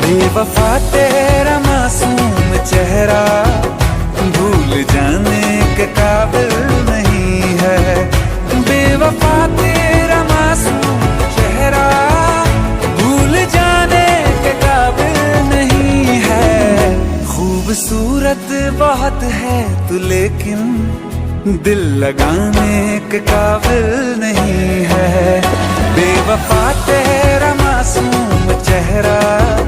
बेवफा तेरा मासूम चेहरा भूल जाने के काबिल नहीं है। बेवफा तेरा मासूम चेहरा भूल जाने के काबिल नहीं है। खूबसूरत बहुत है तू लेकिन दिल लगाने के काबिल नहीं है। बेवफा तेरा मासूम चेहरा